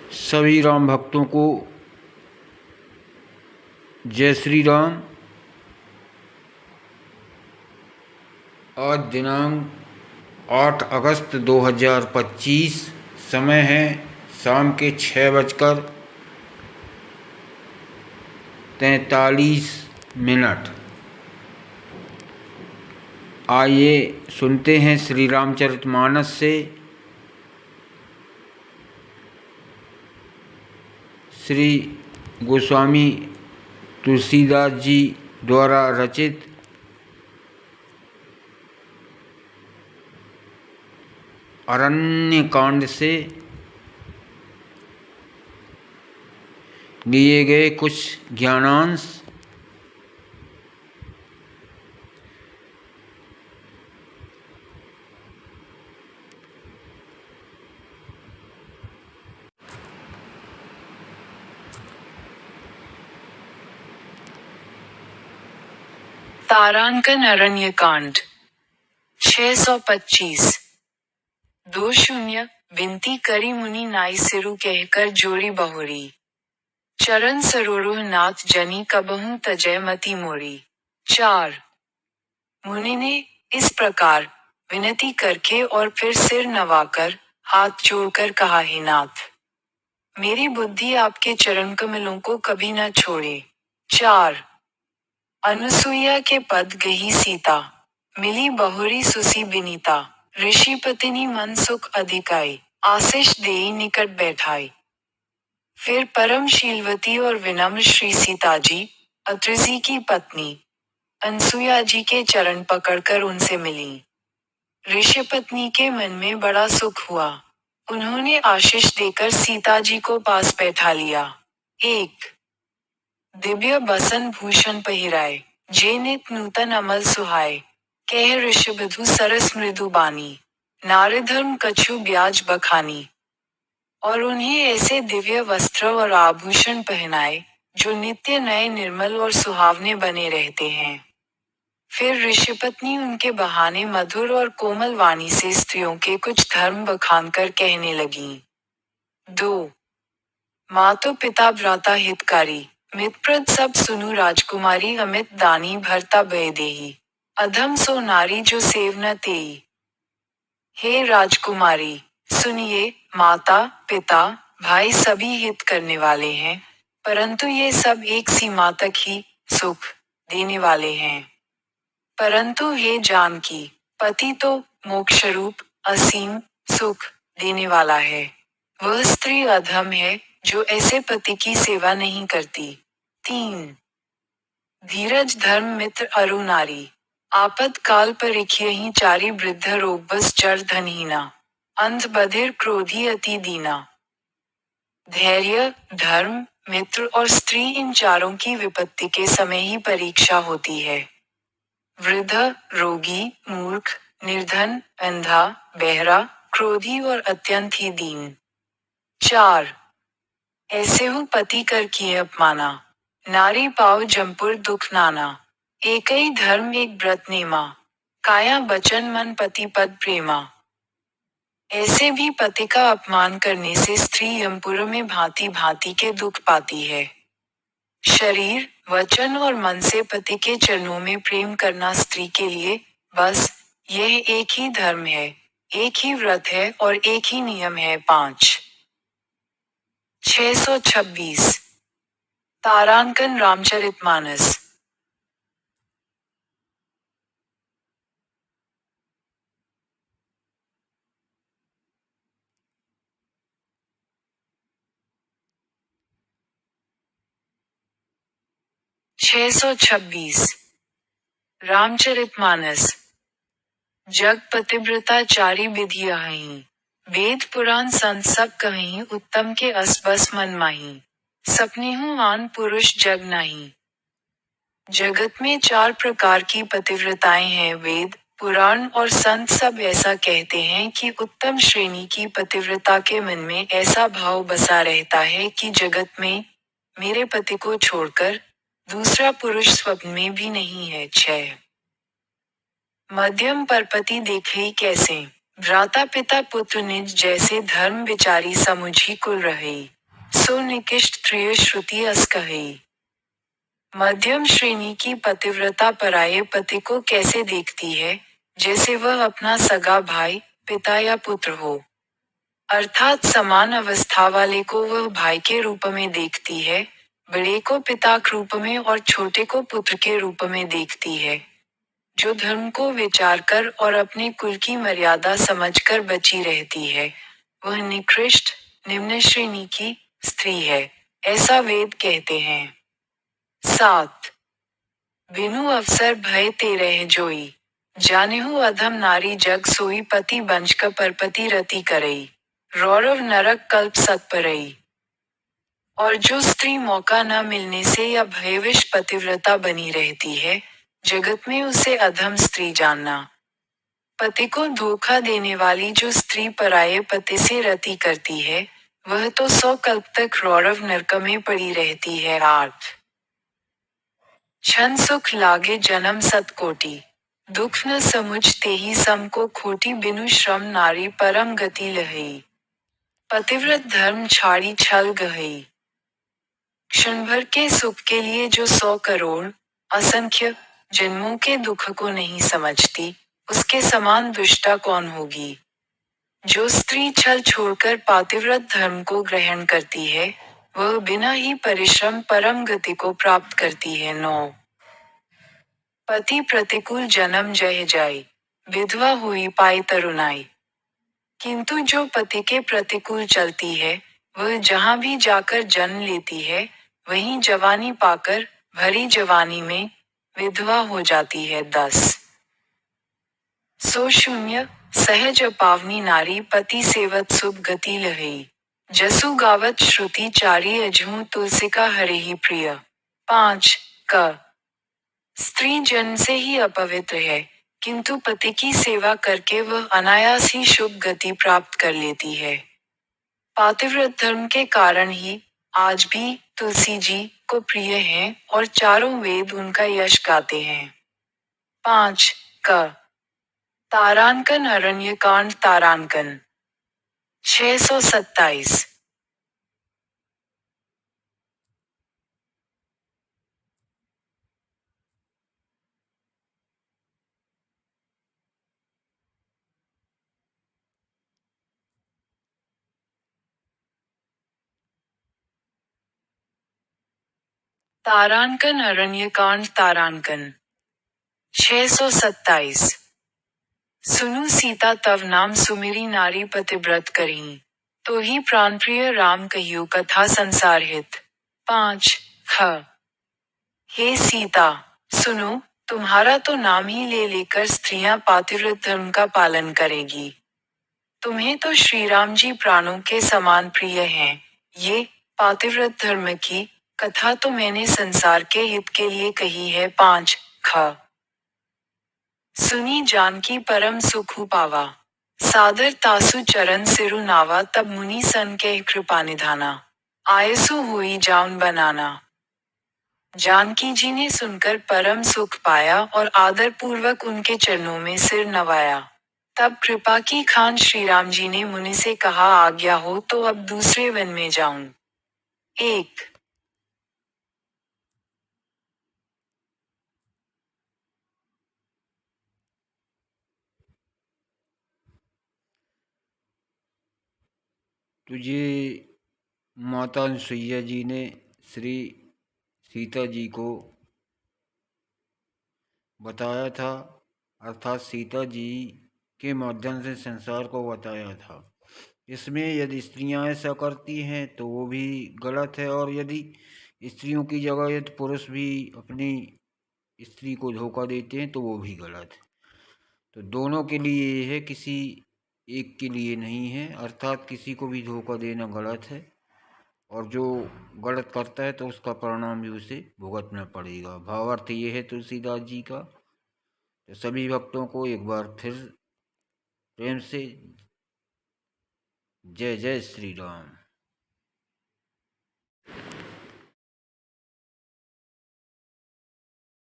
सभी राम भक्तों को जय श्री राम। आज दिनांक 8 अगस्त 2025, समय है शाम के 6:43। आइए सुनते हैं श्री रामचरितमानस से श्री गोस्वामी तुलसीदास जी द्वारा रचित अरण्यकांड से लिए गए कुछ ज्ञानांश। तारांकन अरण्यकांड 625। 2 विनती करी मुनि नाई सिरु कहकर जोरी बहुरी। चरण सरोरुह नाथ जनी कबहूँ तजय मति मोरी। 4 मुनि ने इस प्रकार विनती करके और फिर सिर नवाकर हाथ जोड़कर कहा, हे नाथ, मेरी बुद्धि आपके चरण कमलों को कभी न छोड़े। 4 अनुसुईया के पद गही सीता, मिली बहुरी सुसी बिनीता। ऋषिपतिनी मन सुख अधिकाई, आशीष देई निकट बैठाई। फिर परम शीलवती और विनम्र श्री सीता जी, अत्रि जी की पत्नी अनसुया जी के चरण पकड़कर उनसे मिली। ऋषिपत्नी के मन में बड़ा सुख हुआ। उन्होंने आशीष देकर सीता जी को पास बैठा लिया। 1 दिव्य बसन भूषण पहिराए, जे नित नूतन अमल सुहाए। कह ऋषिबधु सरस मृदु बानी, नारी धर्म कछु ब्याज बखानी। और उन्हें ऐसे दिव्य वस्त्र और आभूषण पहनाए, जो नित्य नए निर्मल और सुहावने बने रहते हैं। फिर ऋषिपत्नी उनके बहाने मधुर और कोमल वाणी से स्त्रियों के कुछ धर्म बखान कर कहने लगी। 2 मातो पिता भ्राता हितकारी, मितप्रद सब सुनु राजकुमारी। अमित दानी भरता भय देही, अधम सो नारी जो सेव न तेई। हे राजकुमारी, सुनिए, माता पिता भाई सभी हित करने वाले हैं, परंतु ये सब एक सीमा तक ही सुख देने वाले हैं। परंतु हे जानकी, पति तो मोक्षरूप असीम सुख देने वाला है। वह स्त्री अधम है जो ऐसे पति की सेवा नहीं करती। 3 धीरज धर्म मित्र अरु नारी, आपद काल परिख्यहि चारी। वृद्ध रोग बस जड़ धनहीना, अंध बधिर क्रोधी अति दीना। धैर्य धर्म मित्र और स्त्री, इन चारों की विपत्ति के समय ही परीक्षा होती है। वृद्ध रोगी मूर्ख निर्धन अंधा बहरा क्रोधी और अत्यंत ही दीन। 4 ऐसे हूँ पति कर किए अपमाना, नारी पाव जमपुर दुख नाना। एकई धर्म एक व्रत नेमा, काया बचन मन पति पद प्रेमा। ऐसे भी पति का अपमान करने से स्त्री यमपुर में भांति भांति के दुख पाती है। शरीर वचन और मन से पति के चरणों में प्रेम करना स्त्री के लिए बस यह एक ही धर्म है, एक ही व्रत है और एक ही नियम है। 5 626 तारांकन रामचरितमानस 626 रामचरितमानस जग पतिव्रता चारी विधि आहीं, वेद पुराण संत सब कहीं। उत्तम के अस बस मन माही, सपने हूँ आन पुरुष जग नहीं। जगत में 4 प्रकार की पतिव्रताएं हैं। वेद पुराण और संत सब ऐसा कहते हैं कि उत्तम श्रेणी की पतिव्रता के मन में ऐसा भाव बसा रहता है कि जगत में मेरे पति को छोड़कर दूसरा पुरुष स्वप्न में भी नहीं है। 6 मध्यम परपति देखे कैसे, भ्राता पिता पुत्र निज जैसे। धर्म विचारी समुझी कुल रहे, सो निकिष्ट त्रिय श्रुति अस कही। मध्यम श्रेणी की पतिव्रता पराये पति को कैसे देखती है, जैसे वह अपना सगा भाई, पिता या पुत्र हो। अर्थात समान अवस्था वाले को वह भाई के रूप में देखती है, बड़े को पिता के रूप में और छोटे को पुत्र के रूप में देखती है। जो धर्म को विचार कर और अपने कुल की मर्यादा समझकर बची रहती है, वह निकृष्ट, निम्न श्रेणी की स्त्री है, ऐसा वेद कहते हैं। 7 बिनु अवसर भय तेरह जोई। जानेहु अधम नारी जग सोई पति बंच का परपति रति करई। रौरव नरक कल्प सत्परई। और जो स्त्री मौका न मिलने से या भयविश पतिव्रता बनी रहती है, जगत में उसे अधम स्त्री जानना। पति को धोखा देने वाली जो स्त्री पराये पति से रति करती है, वह तो 100 कल्प तक रौरव नरक में पड़ी रहती है। 8 क्षण सुख लागे जन्म सतकोटि। दुख न समुझ तेहि सम को खोटी बिनु श्रम नारी परम गति लहई। पतिव्रत धर्म छाड़ी छल गहई। क्षण भर के सुख के लिए जो 100 करोड़ असंख्य जन्मों के दुख को नहीं समझती, उसके समान दुष्टा कौन होगी। जो स्त्री छल छोड़कर पातिव्रत धर्म को ग्रहण करती है, वह बिना ही परिश्रम परम गति को प्राप्त करती है। 9 पति प्रतिकूल जन्म जय जाय, विधवा हुई पाई तरुणाई। किंतु जो पति के प्रतिकूल चलती है, वह जहाँ भी जाकर जन्म लेती है, वहीं जवानी पाकर, भरी जवानी में, विधवा हो जाती है। 10 सो शून्य, सहज पावनी नारी पति सेवत शुभ गति लहई। जसु गावत श्रुति चारी अजहू तुलसिका हरे ही प्रिय। 5 क स्त्री जन्म से ही अपवित्र है, किंतु पति की सेवा करके वह अनायास ही शुभ गति प्राप्त कर लेती है। पातिव्रत धर्म के कारण ही आज भी तुलसी जी को प्रिय हैं और चारों वेद उनका यश गाते हैं। 5 क तारांकन अरण्यकांड तारांकन 627 तारांकन अरण्यकांड तारांकन 627 सुनु सीता तव नाम सुमिरी नारी पतिव्रत करहीं, तो ही प्राणप्रिय राम कहियो कथा संसार हित। 5 ख हे सीता, सुनो, तुम्हारा तो नाम ही ले लेकर स्त्रियां पातिव्रत धर्म का पालन करेगी। तुम्हें तो श्री राम जी प्राणों के समान प्रिय हैं। ये पातिव्रत धर्म की कथा तो मैंने संसार के हित के लिए कही है। 5 ख सुनी जानकी परम सुख पावा, सादर तासु चरण सिरु नावा तब मुनि सन के कृपा निधाना, आयसु हुई जाउन बनाना। जानकी जी ने सुनकर परम सुख पाया और आदर पूर्वक उनके चरणों में सिर नवाया। तब कृपा की खान श्री राम जी ने मुनि से कहा, आज्ञा हो तो अब दूसरे वन में जाऊं। 1 तुझे माता अनुसुईया जी ने श्री सीता जी को बताया था, अर्थात सीता जी के माध्यम से संसार को बताया था। इसमें यदि स्त्रियां ऐसा करती हैं तो वो भी गलत है, और यदि स्त्रियों की जगह यदि पुरुष भी अपनी स्त्री को धोखा देते हैं तो वो भी गलत है। तो दोनों के लिए ये है, किसी एक के लिए नहीं है। अर्थात किसी को भी धोखा देना गलत है, और जो गलत करता है तो उसका परिणाम भी उसे भुगतना पड़ेगा। भावार्थ ये है तुलसीदास जी का। तो सभी भक्तों को एक बार फिर प्रेम से जय जय श्री राम।